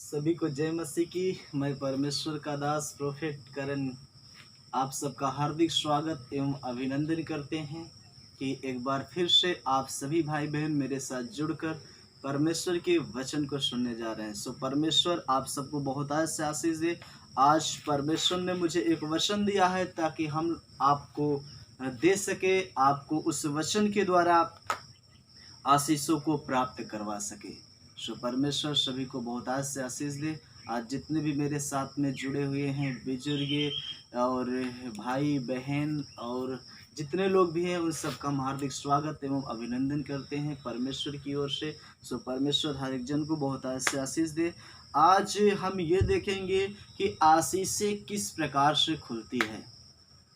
सभी को जय मसीह की। मैं परमेश्वर का दास प्रोफेट करण आप सबका हार्दिक स्वागत एवं अभिनंदन करते हैं कि एक बार फिर से आप सभी भाई बहन मेरे साथ जुड़कर परमेश्वर के वचन को सुनने जा रहे हैं। सो परमेश्वर आप सबको बहुत से आशीष दे। आज परमेश्वर ने मुझे एक वचन दिया है ताकि हम आपको दे सके, आपको उस वचन के द्वारा आशीषों को प्राप्त करवा सके। सो परमेश्वर सभी को बहुत आज से आशीष दे। आज जितने भी मेरे साथ में जुड़े हुए हैं बुजुर्ग और भाई बहन और जितने लोग भी हैं उन सबका हम हार्दिक स्वागत एवं अभिनंदन करते हैं परमेश्वर की ओर से। सो परमेश्वर हर एक जन को बहुत आज से आशीष दे। आज हम ये देखेंगे कि आशीषें किस प्रकार से खुलती है।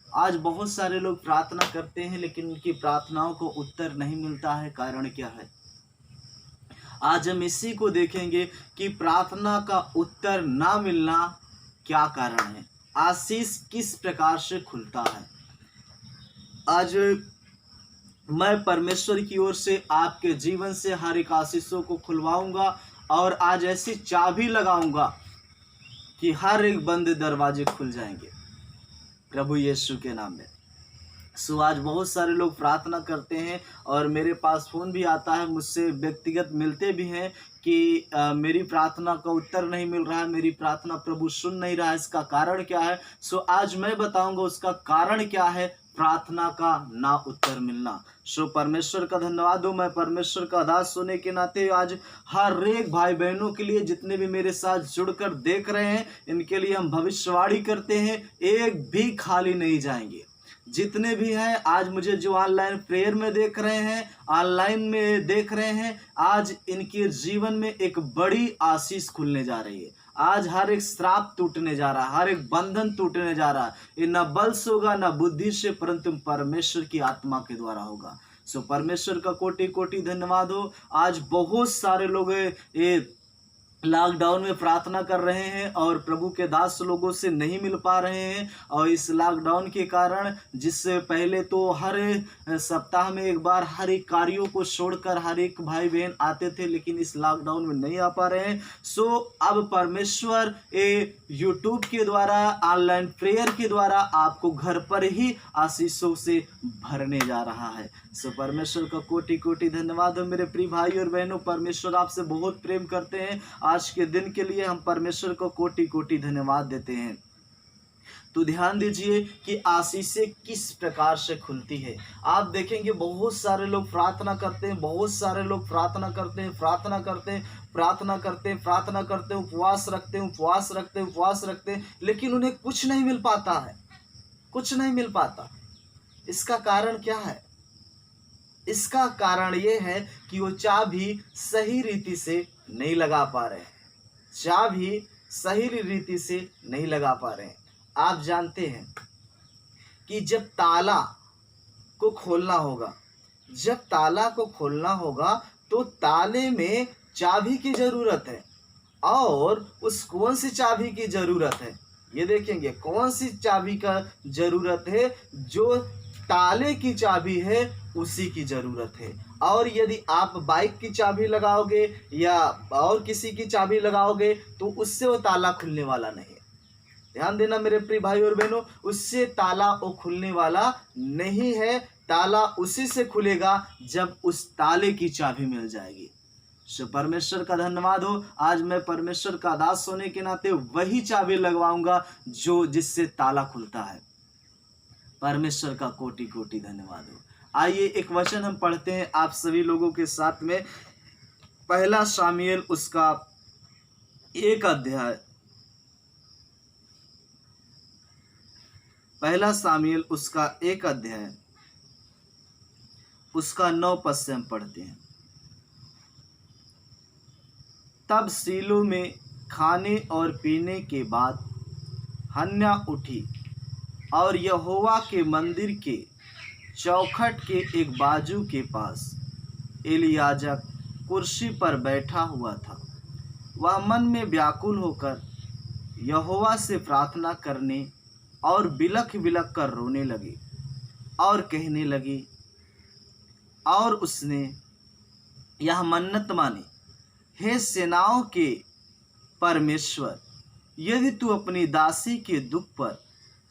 आज बहुत सारे लोग प्रार्थना करते हैं लेकिन उनकी प्रार्थनाओं को उत्तर नहीं मिलता है। कारण क्या है? आज हम इसी को देखेंगे कि प्रार्थना का उत्तर ना मिलना क्या कारण है, आशीष किस प्रकार से खुलता है। आज मैं परमेश्वर की ओर से आपके जीवन से हर एक आशीषों को खुलवाऊंगा और आज ऐसी चाबी लगाऊंगा कि हर एक बंद दरवाजे खुल जाएंगे प्रभु यीशु के नाम में। सो आज बहुत सारे लोग प्रार्थना करते हैं और मेरे पास फ़ोन भी आता है, मुझसे व्यक्तिगत मिलते भी हैं कि मेरी प्रार्थना का उत्तर नहीं मिल रहा है, मेरी प्रार्थना प्रभु सुन नहीं रहा है, इसका कारण क्या है। सो आज मैं बताऊंगा उसका कारण क्या है, प्रार्थना का ना उत्तर मिलना। सो परमेश्वर का धन्यवाद हो। मैं परमेश्वर का दास होने के नाते आज हर एक भाई बहनों के लिए जितने भी मेरे साथ जुड़कर देख रहे हैं इनके लिए हम भविष्यवाणी करते हैं, एक भी खाली नहीं जाएंगे। जितने भी हैं आज मुझे जो ऑनलाइन प्रेयर में देख रहे हैं, ऑनलाइन में देख रहे हैं, आज इनके जीवन में एक बड़ी आशीष खुलने जा रही है। आज हर एक श्राप टूटने जा रहा है, हर एक बंधन टूटने जा रहा है। ये न बल से होगा न बुद्धि से, परंतु परमेश्वर की आत्मा के द्वारा होगा। सो परमेश्वर का कोटि कोटि धन्यवाद हो। आज बहुत सारे लोग ये लॉकडाउन में प्रार्थना कर रहे हैं और प्रभु के दास लोगों से नहीं मिल पा रहे हैं। और इस लॉकडाउन के कारण जिससे पहले तो हर सप्ताह में एक बार हर एक कार्यों को छोड़कर हर एक भाई बहन आते थे, लेकिन इस लॉकडाउन में नहीं आ पा रहे हैं। सो अब परमेश्वर यूट्यूब के द्वारा, ऑनलाइन प्रेयर के द्वारा आपको घर पर ही आशीषों से भरने जा रहा है। सो परमेश्वर का कोटि कोटि धन्यवाद हो। मेरे प्रिय भाई और बहनों, परमेश्वर आपसे बहुत प्रेम करते हैं। आज के दिन के लिए हम परमेश्वर को कोटि कोटि धन्यवाद देते हैं। तो ध्यान दीजिए कि आशीषें किस प्रकार से खुलती है। आप देखेंगे बहुत सारे लोग प्रार्थना करते हैं, बहुत सारे लोग प्रार्थना करते हैं, प्रार्थना करते हैं, प्रार्थना करते हैं, प्रार्थना करते हैं, उपवास रखते हैं, उपवास रखते हैं, उपवास रखते हैं, लेकिन उन्हें कुछ नहीं मिल पाता है, कुछ नहीं मिल पाता। इसका कारण क्या है? इसका कारण ये है कि वो चाबी सही रीति से नहीं लगा पा रहे हैं, चाबी सही रीति से नहीं लगा पा रहे हैं। आप जानते हैं कि जब ताला को खोलना होगा, जब ताला को खोलना होगा तो ताले में चाबी की जरूरत है। और उस कौन सी चाबी की जरूरत है ये देखेंगे। कौन सी चाबी का जरूरत है? जो ताले की चाबी है उसी की जरूरत है। और यदि आप बाइक की चाबी लगाओगे या और किसी की चाबी लगाओगे तो उससे वो ताला खुलने वाला नहीं है। ध्यान देना मेरे प्रिय भाई और बहनों, उससे ताला वो खुलने वाला नहीं है। ताला उसी से खुलेगा जब उस ताले की चाबी मिल जाएगी। सो परमेश्वर का धन्यवाद हो। आज मैं परमेश्वर का दास होने के नाते वही चाबी लगवाऊंगा जो जिससे ताला खुलता है। परमेश्वर का कोटि कोटि धन्यवाद हो। आइए एक वचन हम पढ़ते हैं आप सभी लोगों के साथ में। पहला शामुएल उसका 1 अध्याय, पहला शामुएल उसका 1 अध्याय उसका 9 पद से हम पढ़ते हैं। तब सीलो में खाने और पीने के बाद हन्ना उठी और यहोवा के मंदिर के चौखट के एक बाजू के पास एलियाजर कुर्सी पर बैठा हुआ था। वह मन में व्याकुल होकर यहोवा से प्रार्थना करने और बिलख बिलख कर रोने लगी और कहने लगी, और उसने यह मन्नत मानी, हे सेनाओं के परमेश्वर, यदि तू अपनी दासी के दुख पर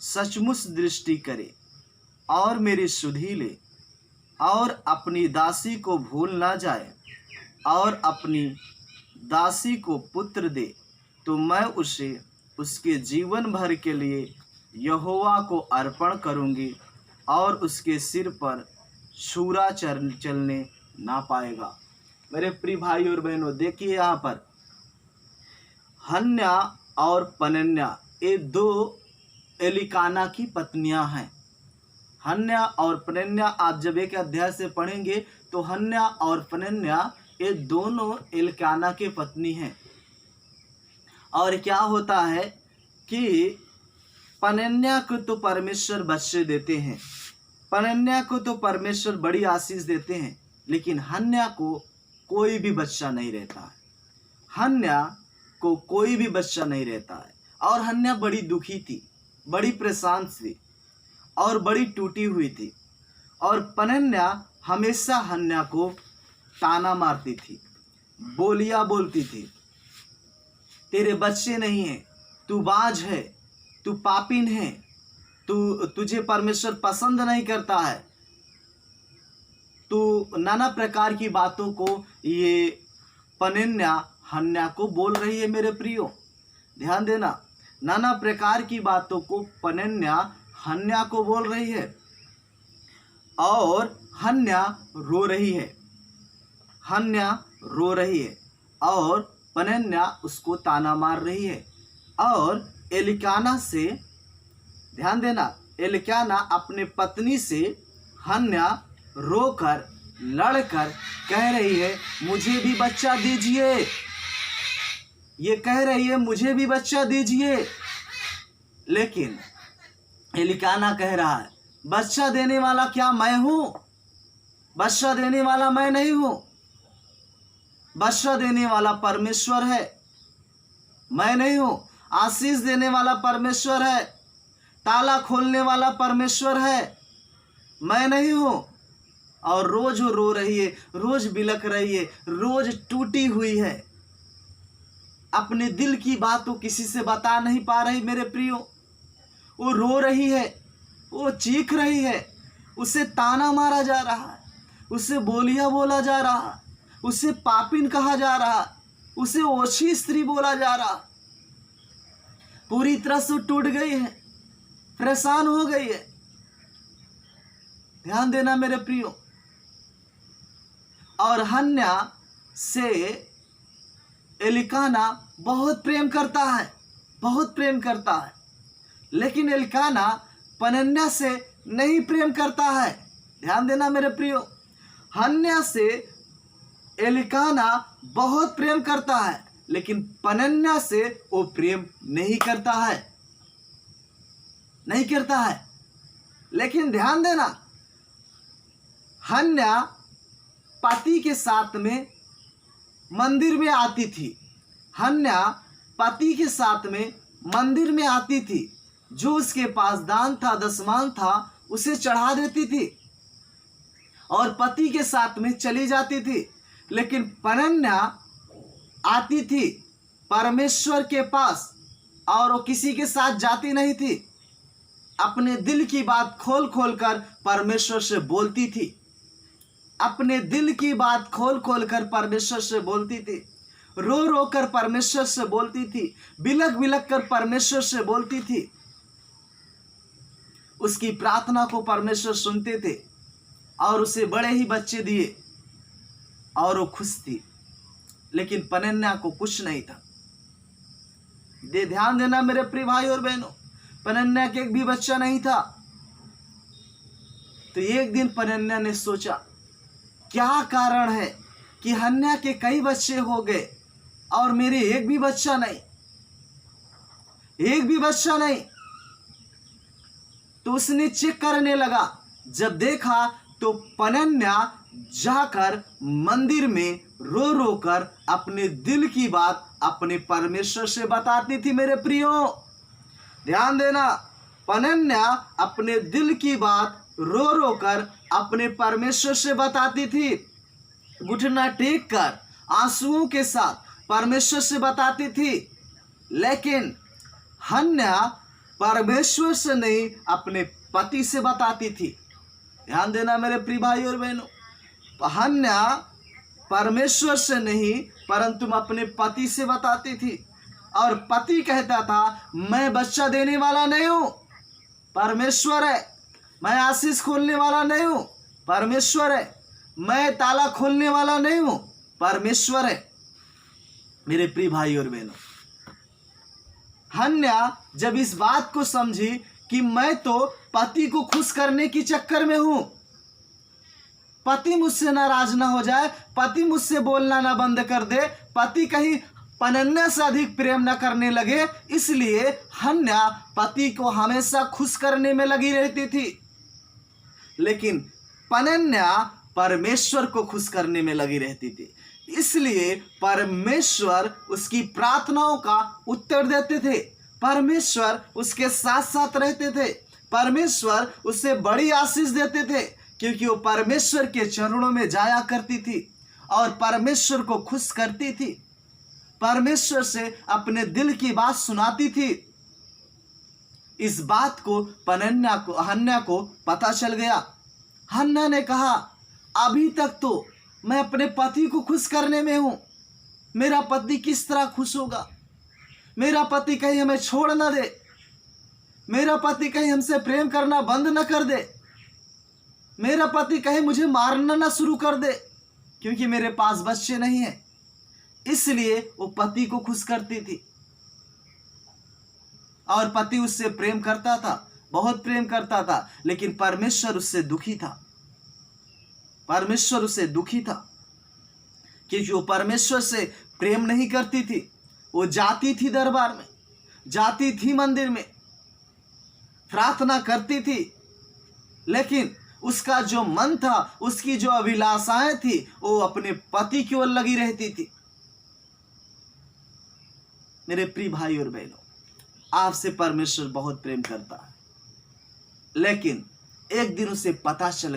सचमुच दृष्टि करे और मेरी सुधि ले और अपनी दासी को भूल ना जाए और अपनी दासी को पुत्र दे, तो मैं उसे उसके जीवन भर के लिए यहोवा को अर्पण करूंगी और उसके सिर पर छुरा चलने ना पाएगा। मेरे प्रिय भाई और बहनों, देखिए यहाँ पर हन्ना और पनन्या ये दो एलिकाना की पत्नियां हैं। हन्ना और पनन्या आप जब एक अध्याय से पढ़ेंगे तो हन्ना और पनन्या ये दोनों एलिकाना के पत्नी हैं। और क्या होता है कि पनन्या को तो परमेश्वर बच्चे देते हैं, पनन्या को तो परमेश्वर बड़ी आशीष देते हैं, लेकिन हन्ना को कोई भी बच्चा नहीं रहता है। हन्ना को कोई भी बच्चा नहीं रहता है और हन्ना बड़ी दुखी थी, बड़ी परेशान थी और बड़ी टूटी हुई थी। और पनन्या हमेशा हन्ना को ताना मारती थी, बोलियां बोलती थी, तेरे बच्चे नहीं हैं, तू बाज है, तू पापिन है, तुझे परमेश्वर पसंद नहीं करता है। तू नाना प्रकार की बातों को ये पनन्या हन्ना को बोल रही है। मेरे प्रियो ध्यान देना, नाना प्रकार की बातों को पनन्या हन्ना को बोल रही है और हन्ना रो रही है, हन्ना रो रही है और पनन्या उसको ताना मार रही है। और एलिकाना से ध्यान देना, एलिकाना अपने पत्नी से हन्ना रोकर लड़कर कह रही है मुझे भी बच्चा दीजिए, ये कह रही है मुझे भी बच्चा दीजिए। लेकिन एलिकाना कह रहा है बच्चा देने वाला क्या मैं हूं? बच्चा देने वाला मैं नहीं हूं, बच्चा देने वाला परमेश्वर है, मैं नहीं हूं। आशीष देने वाला परमेश्वर है, ताला खोलने वाला परमेश्वर है, मैं नहीं हूं। और रोज वो रो रही है, रोज बिलख रही है, रोज टूटी हुई है, अपने दिल की बात वो किसी से बता नहीं पा रही। मेरे प्रियो, वो रो रही है, वो चीख रही है, उसे ताना मारा जा रहा है, उसे बोलिया बोला जा रहा, उसे पापिन कहा जा रहा, उसे ओछी स्त्री बोला जा रहा। पूरी तरह से टूट गई है, परेशान हो गई है। ध्यान देना मेरे प्रियो। और हन्ना से एलिकाना बहुत प्रेम करता है, बहुत प्रेम करता है, लेकिन एलिकाना पनन्या से नहीं प्रेम करता है। ध्यान देना मेरे प्रियो, हन्ना से एलिकाना बहुत प्रेम करता है, लेकिन पनन्या से वो प्रेम नहीं करता है, नहीं करता है। लेकिन ध्यान देना, हन्ना पति के साथ में मंदिर में आती थी, हन्ना पति के साथ में मंदिर में आती थी, जो उसके पास दान था, दशमान था, उसे चढ़ा देती थी और पति के साथ में चली जाती थी। लेकिन पनन्या आती थी परमेश्वर के पास और वो किसी के साथ जाती नहीं थी, अपने दिल की बात खोल खोल कर परमेश्वर से बोलती थी, अपने दिल की बात खोल खोल कर परमेश्वर से बोलती थी, रो रो कर परमेश्वर से बोलती थी, बिलख बिलख कर परमेश्वर से बोलती थी। उसकी प्रार्थना को परमेश्वर सुनते थे और उसे बड़े ही बच्चे दिए और वो खुश थी। लेकिन पनन्या को कुछ नहीं था। ध्यान देना मेरे प्रिय भाई और बहनों, पनन्या के एक भी बच्चा नहीं था। तो एक दिन पनन्या ने सोचा क्या कारण है कि हन्ना के कई बच्चे हो गए और मेरे एक भी बच्चा नहीं, एक भी बच्चा नहीं। तो उसने चेक करने लगा, जब देखा तो पनन्या जाकर मंदिर में रो रो कर अपने दिल की बात अपने परमेश्वर से बताती थी। मेरे प्रियो ध्यान देना, पनन्या अपने दिल की बात रो रो कर अपने परमेश्वर से बताती थी, घुटना टेक कर आंसुओं के साथ परमेश्वर से बताती थी लेकिन हन्ना परमेश्वर से नहीं अपने पति से बताती थी। ध्यान देना मेरे प्रिय भाई और बहनों, हन्ना परमेश्वर से नहीं परंतु अपने पति से बताती थी। और पति कहता था मैं बच्चा देने वाला नहीं हूँ, परमेश्वर है। मैं आशीष खोलने वाला नहीं हूँ, परमेश्वर है। मैं ताला खोलने वाला नहीं हूँ, परमेश्वर है। मेरे प्रिय भाई और बहनों, हन्ना जब इस बात को समझी कि मैं तो पति को खुश करने की चक्कर में हूं, पति मुझसे नाराज ना हो जाए, पति मुझसे बोलना ना बंद कर दे, पति कहीं पनन्या से अधिक प्रेम न करने लगे, इसलिए हन्ना पति को हमेशा खुश करने में लगी रहती थी। लेकिन पनन्या परमेश्वर को खुश करने में लगी रहती थी, इसलिए परमेश्वर उसकी प्रार्थनाओं का उत्तर देते थे, परमेश्वर उसके साथ साथ रहते थे, परमेश्वर उसे बड़ी आशीष देते थे, क्योंकि वो परमेश्वर के चरणों में जाया करती थी और परमेश्वर को खुश करती थी, परमेश्वर से अपने दिल की बात सुनाती थी। इस बात को हन्ना को पता चल गया। हन्ना ने कहा अभी तक तो मैं अपने पति को खुश करने में हूं, मेरा पति किस तरह खुश होगा? मेरा पति कहीं हमें छोड़ ना दे, मेरा पति कहीं हमसे प्रेम करना बंद न कर दे, मेरा पति कहीं मुझे मारना ना शुरू कर दे, क्योंकि मेरे पास बच्चे नहीं हैं। इसलिए वो पति को खुश करती थी और पति उससे प्रेम करता था, बहुत प्रेम करता था, लेकिन परमेश्वर उससे दुखी था। परमेश्वर उससे दुखी था क्योंकि वो परमेश्वर से प्रेम नहीं करती थी। वो जाती थी दरबार में, जाती थी मंदिर में, प्रार्थना करती थी, लेकिन उसका जो मन था, उसकी जो अभिलाषाएं थी, वो अपने पति की ओर लगी रहती थी। मेरे प्रिय भाई और बहनों, आपसे परमेश्वर बहुत प्रेम करता है, लेकिन एक दिन उसे पता चल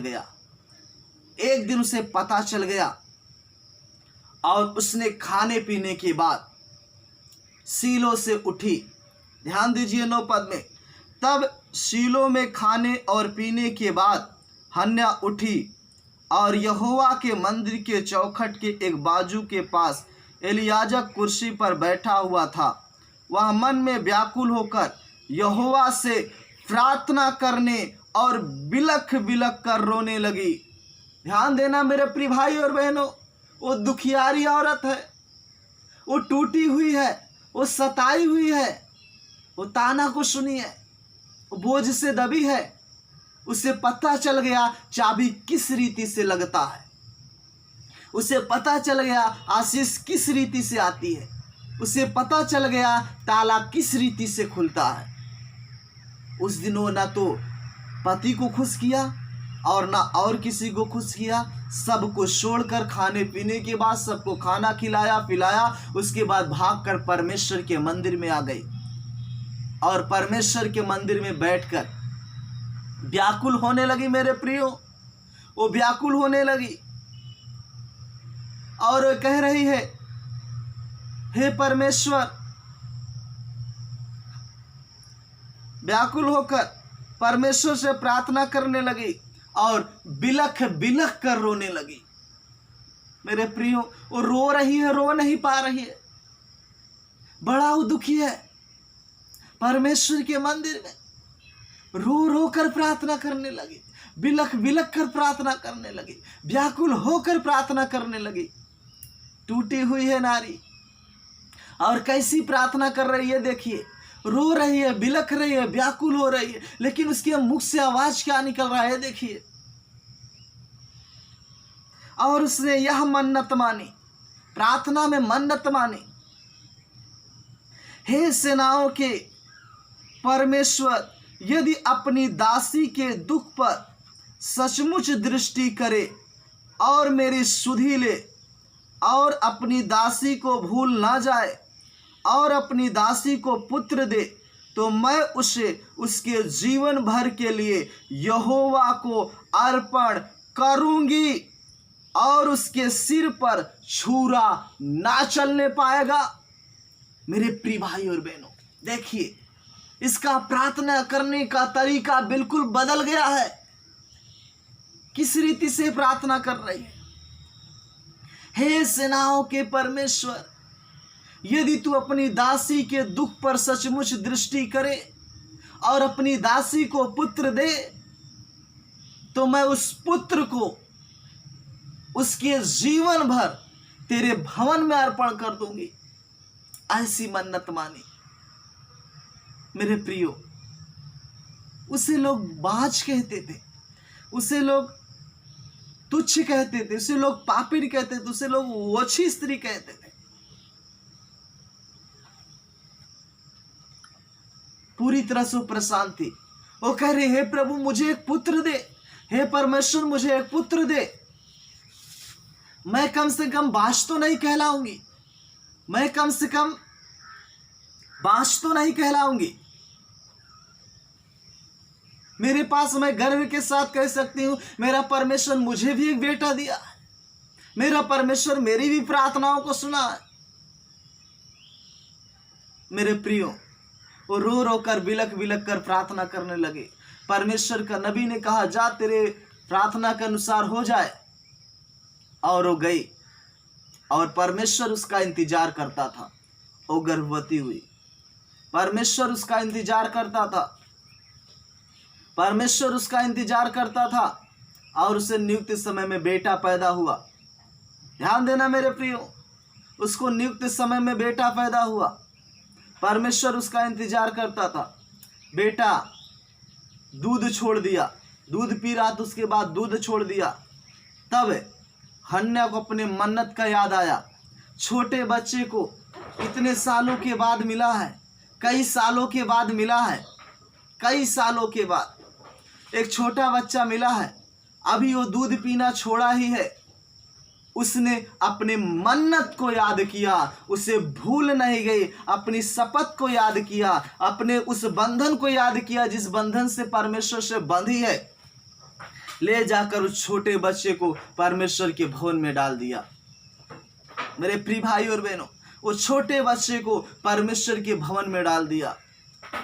गया, और उसने खाने पीने के बाद शीलो से उठी। ध्यान दीजिए 9 पद में, तब शीलो में खाने और पीने के बाद हन्ना उठी और यहोवा के मंदिर के चौखट के एक बाजू के पास एलियाजर कुर्सी पर बैठा हुआ था। वह मन में व्याकुल होकर यहोवा से प्रार्थना करने और बिलख बिलख कर रोने लगी। ध्यान देना मेरे प्रिय भाई और बहनों, वो दुखियारी औरत है, वो टूटी हुई है, वो सताई हुई है, वो ताना को सुनी है, वो बोझ से दबी है। उसे पता चल गया चाबी किस रीति से लगता है, उसे पता चल गया आशीष किस रीति से आती है, उसे पता चल गया ताला किस रीति से खुलता है। उस दिन वो ना तो पति को खुश किया और ना और किसी को खुश किया, सबको छोड़कर खाने पीने के बाद सबको खाना खिलाया पिलाया, उसके बाद भागकर परमेश्वर के मंदिर में आ गई और परमेश्वर के मंदिर में बैठकर व्याकुल होने लगी। मेरे प्रियो, वो व्याकुल होने लगी और कह रही है, हे परमेश्वर, व्याकुल होकर परमेश्वर से प्रार्थना करने लगी और बिलख बिलख कर रोने लगी। मेरे प्रियो, वो रो रही है, रो नहीं पा रही है, बड़ा वो दुखी है। परमेश्वर के मंदिर में रो रो कर प्रार्थना करने लगी, बिलख बिलख कर प्रार्थना करने लगी, व्याकुल होकर प्रार्थना करने लगी। टूटी हुई है नारी, और कैसी प्रार्थना कर रही है देखिए, रो रही है, बिलख रही है, व्याकुल हो रही है, लेकिन उसके मुख से आवाज क्या निकल रहा है देखिए। और उसने यह मन्नत मानी, प्रार्थना में मन्नत मानी, हे सेनाओं के परमेश्वर, यदि अपनी दासी के दुख पर सचमुच दृष्टि करे और मेरी सुधि ले और अपनी दासी को भूल ना जाए और अपनी दासी को पुत्र दे, तो मैं उसे उसके जीवन भर के लिए यहोवा को अर्पण करूंगी और उसके सिर पर छुरा ना चलने पाएगा। मेरे प्रिय भाई और बहनों, देखिए इसका प्रार्थना करने का तरीका बिल्कुल बदल गया है। किस रीति से प्रार्थना कर रही है? हे सेनाओं के परमेश्वर, यदि तू अपनी दासी के दुख पर सचमुच दृष्टि करे और अपनी दासी को पुत्र दे, तो मैं उस पुत्र को उसके जीवन भर तेरे भवन में अर्पण कर दूंगी। ऐसी मन्नत मानी। मेरे प्रियो, उसे लोग बाज कहते थे, उसे लोग तुच्छ कहते थे, उसे लोग पापी कहते थे, उसे लोग ओछी स्त्री कहते थे। पूरी तरह से परेशान थी। वो कह रहे, हे प्रभु मुझे एक पुत्र दे, हे परमेश्वर मुझे एक पुत्र दे। मैं कम से कम बाँझ तो नहीं कहलाऊंगी, मैं कम से कम बाँझ तो नहीं कहलाऊंगी। मेरे पास, मैं गर्व के साथ कह सकती हूं, मेरा परमेश्वर मुझे भी एक बेटा दिया, मेरा परमेश्वर मेरी भी प्रार्थनाओं को सुना है। मेरे प्रियो, वो रो रो कर बिलक बिलक कर प्रार्थना करने लगे। परमेश्वर का नबी ने कहा, जा तेरे प्रार्थना के अनुसार हो जाए। और वो गई और परमेश्वर उसका इंतजार करता था। वो गर्भवती हुई, परमेश्वर उसका इंतजार करता था, परमेश्वर उसका इंतजार करता था और उसे नियुक्त समय में बेटा पैदा हुआ। ध्यान देना मेरे प्रियो, उसको नियुक्त समय में बेटा पैदा हुआ। परमेश्वर उसका इंतजार करता था। बेटा दूध छोड़ दिया, दूध पी रहा था, उसके बाद दूध छोड़ दिया। तब हन्ना को अपने मन्नत का याद आया। छोटे बच्चे को इतने सालों के बाद मिला है, कई सालों के बाद मिला है, कई सालों के बाद एक छोटा बच्चा मिला है। अभी वो दूध पीना छोड़ा ही है। उसने अपने मन्नत को याद किया, उसे भूल नहीं गई, अपनी शपथ को याद किया, अपने उस बंधन को याद किया जिस बंधन से परमेश्वर से बंधी है। ले जाकर उस छोटे बच्चे को परमेश्वर के भवन में डाल दिया। मेरे प्रिय भाई और बहनों, वो छोटे बच्चे को परमेश्वर के भवन में डाल दिया।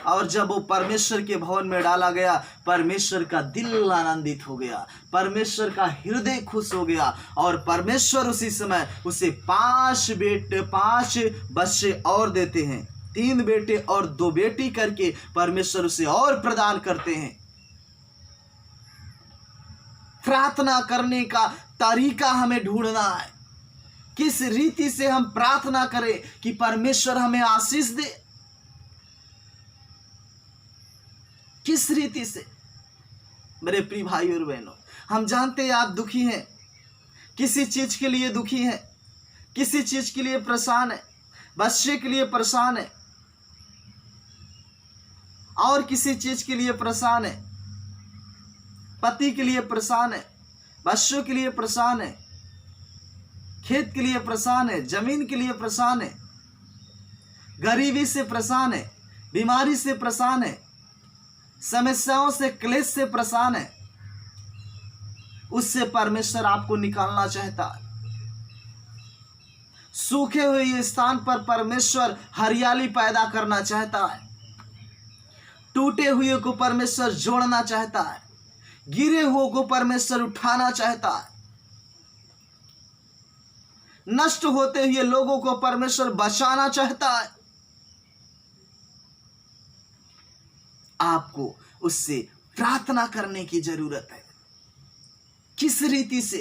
और जब वो परमेश्वर के भवन में डाला गया, परमेश्वर का दिल आनंदित हो गया, परमेश्वर का हृदय खुश हो गया। और परमेश्वर उसी समय उसे 5 बच्चे और देते हैं। 3 बेटे और 2 बेटी करके परमेश्वर उसे और प्रदान करते हैं। प्रार्थना करने का तरीका हमें ढूंढना है। किस रीति से हम प्रार्थना करें कि परमेश्वर हमें आशीष दे, किस रीति से। मेरे प्रिय भाई और बहनों, हम जानते हैं आप दुखी हैं, किसी चीज के लिए दुखी हैं, किसी चीज के लिए परेशान है, बच्चे के लिए परेशान है, और किसी चीज के लिए परेशान है, पति के लिए परेशान है, बच्चों के लिए परेशान है, खेत के लिए परेशान है, जमीन के लिए परेशान है, गरीबी से परेशान है, बीमारी से परेशान है, समस्याओं से, क्लेश से परेशान है। उससे परमेश्वर आपको निकालना चाहता है। सूखे हुए ये स्थान पर परमेश्वर हरियाली पैदा करना चाहता है। टूटे हुए को परमेश्वर जोड़ना चाहता है, गिरे हुए को परमेश्वर उठाना चाहता है, नष्ट होते हुए लोगों को परमेश्वर बचाना चाहता है। आपको उससे प्रार्थना करने की जरूरत है। किस रीति से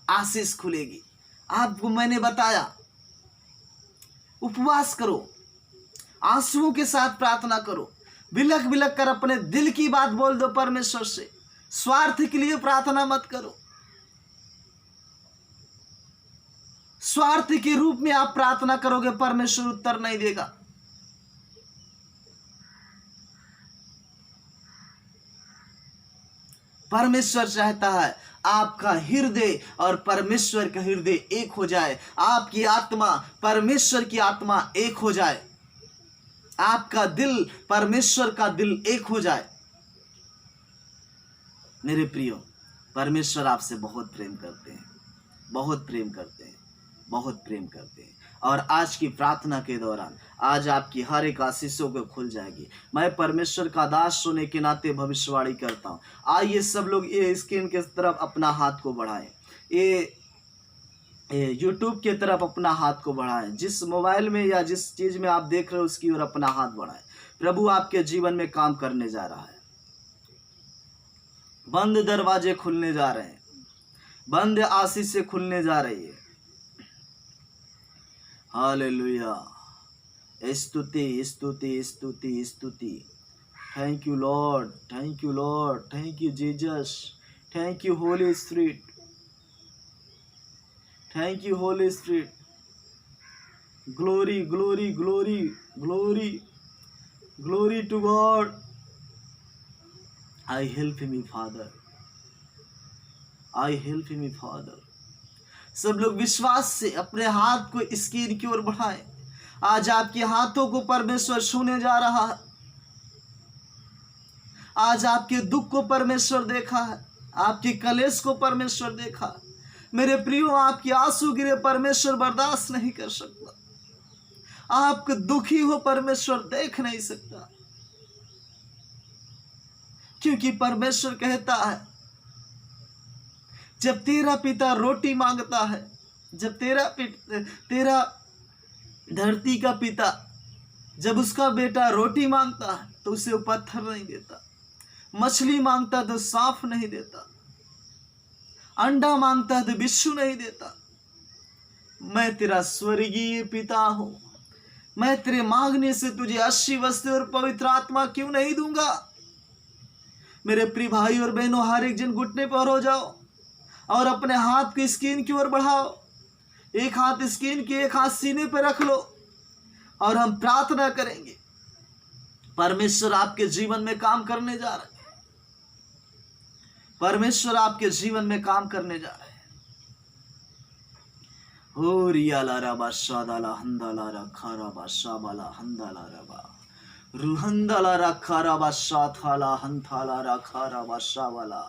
आशीष खुलेगी? आपको मैंने बताया, उपवास करो, आंसुओं के साथ प्रार्थना करो, बिलख बिलख कर अपने दिल की बात बोल दो परमेश्वर से। स्वार्थ के लिए प्रार्थना मत करो। स्वार्थ के रूप में आप प्रार्थना करोगे, परमेश्वर उत्तर नहीं देगा। परमेश्वर चाहता है आपका हृदय और परमेश्वर का हृदय एक हो जाए, आपकी आत्मा परमेश्वर की आत्मा एक हो जाए, आपका दिल परमेश्वर का दिल एक हो जाए। मेरे प्रियो, परमेश्वर आपसे बहुत प्रेम करते हैं, बहुत प्रेम करते हैं, बहुत प्रेम करते हैं। और आज की प्रार्थना के दौरान आज आपकी हर एक आशीषों को खुल जाएगी। मैं परमेश्वर का दास होने के नाते भविष्यवाणी करता हूँ। आइए सब लोग ये स्क्रीन के तरफ अपना हाथ को बढ़ाएं, ये यूट्यूब के तरफ अपना हाथ को बढ़ाएं, जिस मोबाइल में या जिस चीज़ में आप देख रहे हो उसकी ओर अपना हाथ बढ़ाएं। प्रभु आपके जीवन में काम करने जा रहा है। बंद दरवाजे खुलने जा रहे हैं, बंद आशीष से खुलने जा रही है। हालेलुया, स्तुति स्तुति स्तुति स्तुति। Thank you Lord, thank you Lord, thank you Jesus, thank you Holy Spirit, thank you Holy Spirit. Glory glory glory glory glory to God. I help me Father, I help me Father. सब लोग विश्वास से अपने हाथ को screen की ओर बढ़ाएं। आज आपके हाथों को परमेश्वर छूने जा रहा है। आज आपके दुख को परमेश्वर देखा है, आपके कलेश को परमेश्वर देखा। मेरे प्रियो, आपके आंसू गिरे परमेश्वर बर्दाश्त नहीं कर सकता। आप दुखी हो परमेश्वर देख नहीं सकता, क्योंकि परमेश्वर कहता है जब तेरा पिता रोटी मांगता है, जब तेरा धरती का पिता जब उसका बेटा रोटी मांगता है तो उसे वो पत्थर नहीं देता, मछली मांगता तो सांप नहीं देता, अंडा मांगता तो बिच्छू नहीं देता। मैं तेरा स्वर्गीय पिता हूं, मैं तेरे मांगने से तुझे 80 वस्तु और पवित्र आत्मा क्यों नहीं दूंगा। मेरे प्रिय भाई और बहनों, हर एक जन घुटने पर हो जाओ और अपने हाथ को स्क्रीन की ओर बढ़ाओ। एक हाथ स्क्रीन की, एक हाथ सीने पर रख लो और हम प्रार्थना करेंगे। परमेश्वर आपके जीवन में काम करने जा रहे हैं। परमेश्वर आपके जीवन में काम करने जा रहे हैं। हो रियाला रबा शादाला हंदाला रखारा बा शाबाला हंदाला रबा रुहंदाला रखारा बा शाथाला हंथाला रखारा बा शाबाला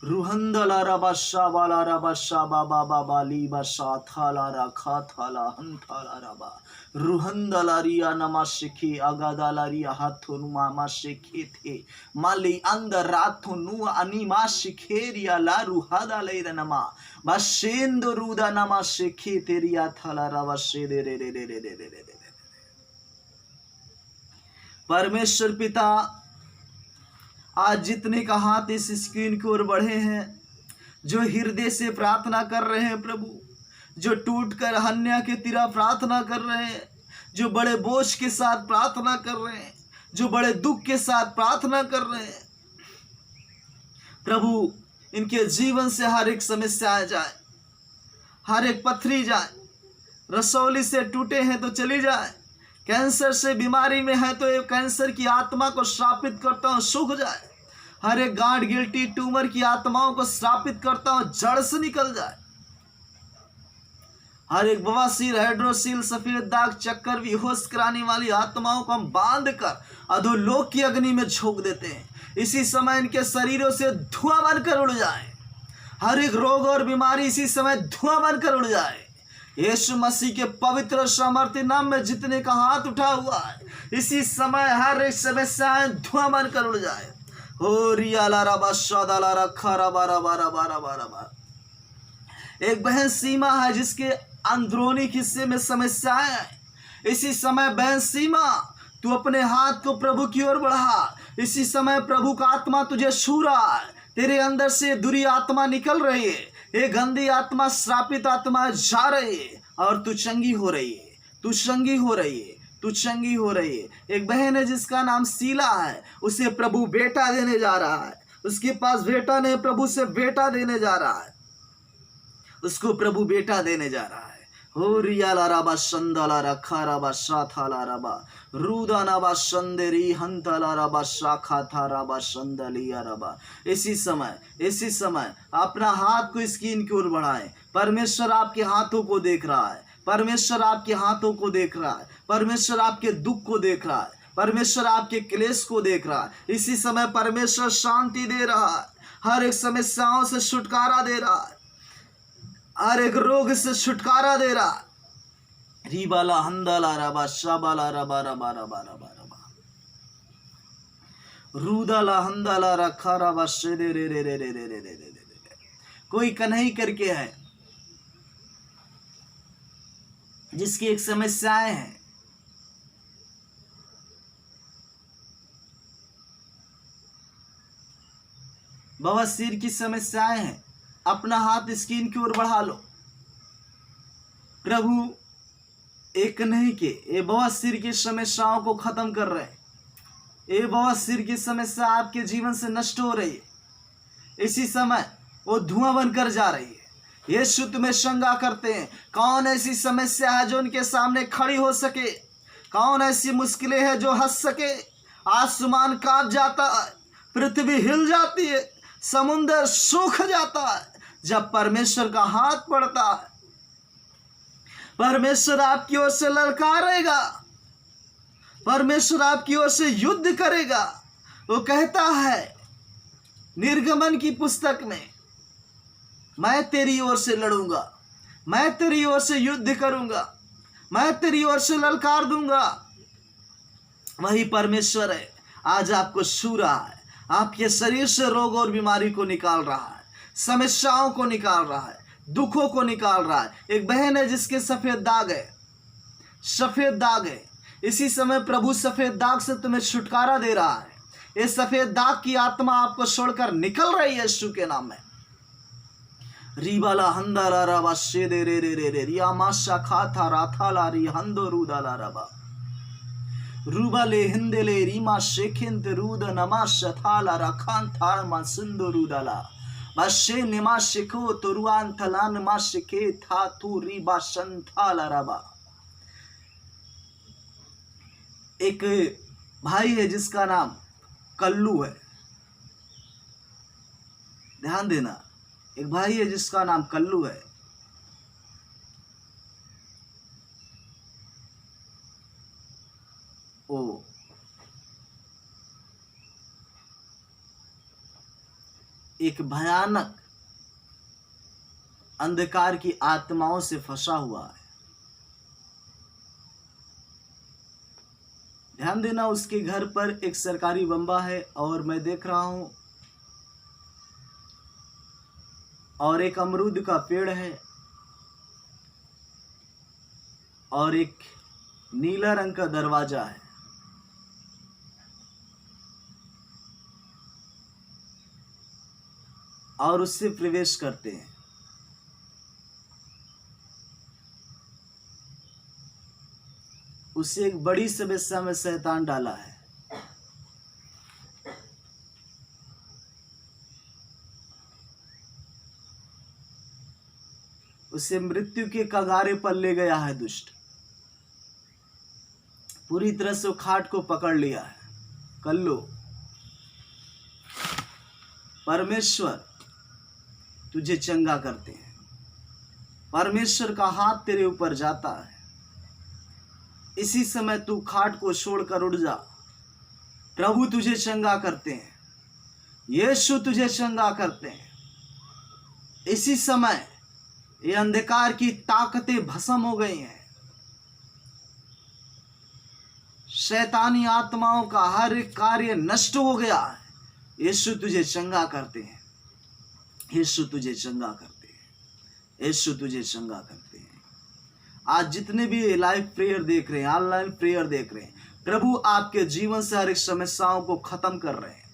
रुहंदला रबा शाबाला रबा शाबा बाबा बाली बा शाथाला रखा थाला हंथाला रबा रुहंदला रिया नमा शिखी अगादाला रिया हाथो नुमा मा शिखे थे माली अंदर राथो नु अनिमा शिखेरिया ला रुहादा ले नमा बशेंदो रुदा नमा शिखे तेरिया थाला रबा शे दे रे रे रे रे रे रे रे। परमेश्वर पिता, आज जितने का हाथ इस स्क्रीन की ओर बढ़े हैं, जो हृदय से प्रार्थना कर रहे हैं प्रभु, जो टूट कर हन्या के तिरा प्रार्थना कर रहे हैं, जो बड़े बोझ के साथ प्रार्थना कर रहे हैं, जो बड़े दुख के साथ प्रार्थना कर रहे हैं, प्रभु इनके जीवन से हर एक समस्या जाए, हर एक पथरी जाए। रसौली से टूटे हैं तो चली जाए, कैंसर से बीमारी में है तो ये कैंसर की आत्मा को श्रापित करता हूँ, सूख जाए। हर एक गांठ गिल्टी ट्यूमर की आत्माओं को श्रापित करता हूँ, जड़ से निकल जाए। हर एक बवासीर, हाइड्रोसील, सफेद दाग, चक्कर, बेहोश कराने वाली आत्माओं को हम बांध कर अधोलोक की अग्नि में झोंक देते हैं। इसी समय इनके शरीरों से धुआं बनकर उड़ जाए। हर एक रोग और बीमारी इसी समय धुआं बनकर उड़ जाए। यीशु मसीह के पवित्र सामर्थ्य नाम में जितने का हाथ उठा हुआ है, इसी समय हर एक समस्याएं धुआं बनकर उड़ जाए। हो रियाला रबा शादाला रखा रबा रबा रबा रबा रबा। एक बहन सीमा है जिसके अंदरूनी हिस्से में समस्याएं हैं। इसी समय बहन सीमा, तू अपने हाथ को प्रभु की ओर बढ़ा। इसी समय प्रभु का आत्मा तुझे छू रहा है। तेरे अंदर से दुरी आत्मा निकल रही है, ये गंदी आत्मा, श्रापित आत्मा जा रही है और तू चंगी हो रही है, तू चंगी हो रही है, तू चंगी हो रही है। एक बहन है जिसका नाम शीला है, उसे प्रभु बेटा देने जा रहा है। उसके पास बेटा नहीं, प्रभु से बेटा देने जा रहा है, उसको प्रभु बेटा देने जा रहा है। हो रियाला रबा संदला रखा रबा शाथाला रबा रूदाना बा संदेरी हंतला रबा शाखा था रबा संदलिया रबा। इसी समय अपना हाथ को स्क्रीन की ओर बढ़ाएं। परमेश्वर आपके हाथों को देख रहा है। परमेश्वर आपके हाथों को देख रहा है। परमेश्वर आपके दुख को देख रहा है। परमेश्वर आपके क्लेश को देख रहा है। इसी समय परमेश्वर शांति दे रहा है, हर एक समस्याओं से छुटकारा दे रहा है, हर एक रोग से छुटकारा दे रहा है। रीबाला हंदाला रबा शाबाला रबा रबा रबा रबा रबा रूदाला हंदाला रखा रबा शेरे रे रे रे रे रे रे रे रे। कोई कन्हई करके है जिसकी एक समस्याएं हैं, बवासीर की समस्याएं हैं, अपना हाथ स्क्रीन की ओर बढ़ा लो। प्रभु एक नहीं के ये बवासीर की समस्याओं को खत्म कर रहे हैं। ये बवासीर की समस्या आपके जीवन से नष्ट हो रही है। इसी समय वो धुआं बनकर जा रही है। यीशु तुम्हें शंका करते हैं, कौन ऐसी समस्या है जो उनके सामने खड़ी हो सके? कौन ऐसी मुश्किलें हैं जो हंस सके? आसमान कांप जाता है, पृथ्वी हिल जाती है, समुद्र सूख जाता है जब परमेश्वर का हाथ पड़ता है। परमेश्वर आपकी ओर से ललकारेगा, परमेश्वर आपकी ओर से युद्ध करेगा। वो कहता है निर्गमन की पुस्तक में, मैं तेरी ओर से लड़ूंगा, मैं तेरी ओर से युद्ध करूंगा, मैं तेरी ओर से ललकार दूंगा। वही परमेश्वर है, आज आपको छू रहा है, आपके शरीर से रोग और बीमारी को निकाल रहा है, समस्याओं को निकाल रहा है, दुखों को निकाल रहा है। एक बहन है जिसके सफेद दाग है, सफेद दाग है। इसी समय प्रभु सफेद दाग से तुम्हें छुटकारा दे रहा है। ये सफेद दाग की आत्मा आपको छोड़कर निकल रही है यीशु के नाम में। रीबाला हंदाला रबा शेदे रे रे रे रे रिया माशा खाता राथाला री हंदो रूदाला रबा रूबाले हिंदेले रीमा शेखिंत रूद नमा शथाला रखान थार मा सुंदो रूदाला बशे निमा शिखो तुरुआन थलान मा शिखे था तू रीबा संथाला रबा। एक भाई है जिसका नाम कल्लू है, ध्यान देना। एक भाई है जिसका नाम कल्लू है। ओ एक भयानक अंधकार की आत्माओं से फंसा हुआ है। ध्यान देना, उसके घर पर एक सरकारी बम्बा है और मैं देख रहा हूं, और एक अमरूद का पेड़ है और एक नीला रंग का दरवाजा है। और उससे प्रवेश करते हैं। उसे एक बड़ी समस्या में शैतान डाला है। उसे मृत्यु के कगारे पर ले गया है दुष्ट। पूरी तरह से वो खाट को पकड़ लिया है। कल्लू, परमेश्वर तुझे चंगा करते हैं। परमेश्वर का हाथ तेरे ऊपर जाता है। इसी समय तू खाट को छोड़कर उठ जा। प्रभु तुझे चंगा करते हैं, यीशु तुझे चंगा करते हैं। इसी समय ये अंधकार की ताकतें भस्म हो गई हैं। शैतानी आत्माओं का हर एक कार्य नष्ट हो गया है। यीशु तुझे चंगा करते हैं, यीशु तुझे चंगा करते हैं, यीशु तुझे चंगा करते हैं। आज जितने भी लाइव प्रेयर देख रहे हैं, ऑनलाइन प्रेयर देख रहे हैं, प्रभु आपके जीवन से हर एक समस्याओं को खत्म कर रहे हैं,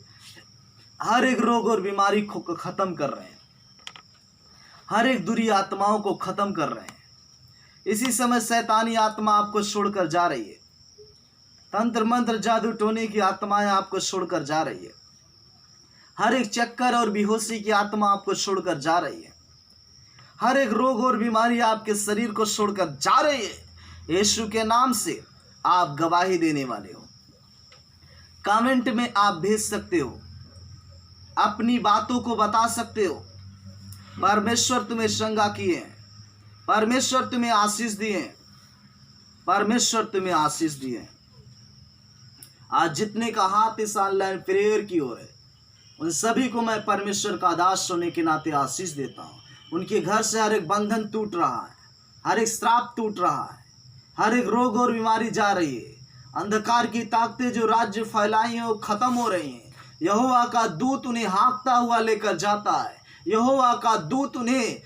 हर एक रोग और बीमारी को खत्म कर रहे हैं, हर एक बुरी आत्माओं को खत्म कर रहे हैं। इसी समय शैतानी आत्मा आपको छोड़कर जा रही है। तंत्र मंत्र जादू टोने की आत्माएं आपको छोड़कर जा रही है। हर एक चक्कर और बेहोशी की आत्मा आपको छोड़कर जा रही है। हर एक रोग और बीमारी आपके शरीर को छोड़कर जा रही है। यीशु के नाम से आप गवाही देने वाले हो। कमेंट में आप भेज सकते हो, अपनी बातों को बता सकते हो। परमेश्वर तुम्हें चंगा किए हैं, परमेश्वर तुम्हें आशीष दिए हैं, परमेश्वर तुम्हें आशीष दिए हैं। आज जितने का हाथ इस ऑनलाइन प्रेयर की ओर है, उन सभी को मैं परमेश्वर का दास होने के नाते आशीष देता हूँ। उनके घर से हर एक बंधन टूट रहा है, हर एक श्राप टूट रहा है। हर एक रोग और बीमारी जा रही है। अंधकार की ताकतें जो राज्य फैलाई हैं वो खत्म हो रही हैं। यहोवा का दूत उन्हें हाँकता हुआ लेकर जाता है। यहोवा का दूत उन्हें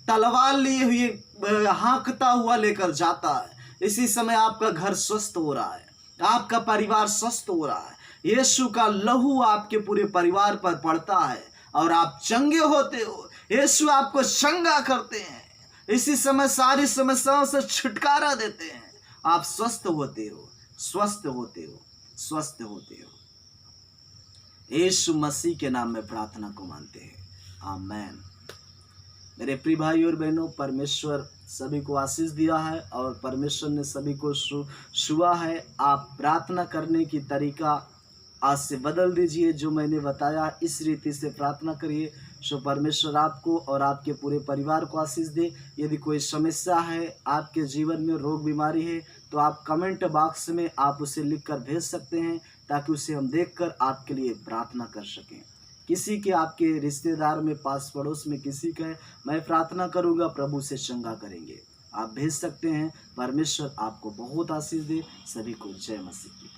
तलवार लिए हुए हाँकता हुआ लेकर जाता है। इसी समय आपका घर स्वस्थ हो रहा है, आपका परिवार स्वस्थ हो रहा है। यीशु का लहू आपके पूरे परिवार पर पड़ता है और आप चंगे होते हो। यीशु आपको चंगा करते हैं। इसी समय सारी समस्याओं से छुटकारा देते हैं। आप स्वस्थ होते हो, स्वस्थ होते हो, स्वस्थ होते हो। यीशु मसीह के नाम में प्रार्थना को मानते हैं। आमेन। मेरे प्रिय भाई और बहनों, परमेश्वर सभी को आशीष दिया है और परमेश्वर ने सभी को छुआ है। आप प्रार्थना करने की तरीका आज से बदल दीजिए। जो मैंने बताया इस रीति से प्रार्थना करिए, सो परमेश्वर आपको और आपके पूरे परिवार को आशीष दे। यदि कोई समस्या है आपके जीवन में, रोग बीमारी है, तो आप कमेंट बॉक्स में आप उसे लिखकर भेज सकते हैं, ताकि उसे हम देखकर आपके लिए प्रार्थना कर सकें। किसी के, आपके रिश्तेदार में, पास पड़ोस में किसी का है, मैं प्रार्थना करूंगा, प्रभु से चंगा करेंगे, आप भेज सकते हैं। परमेश्वर आपको बहुत आशीष दे। सभी को जय मसीह की।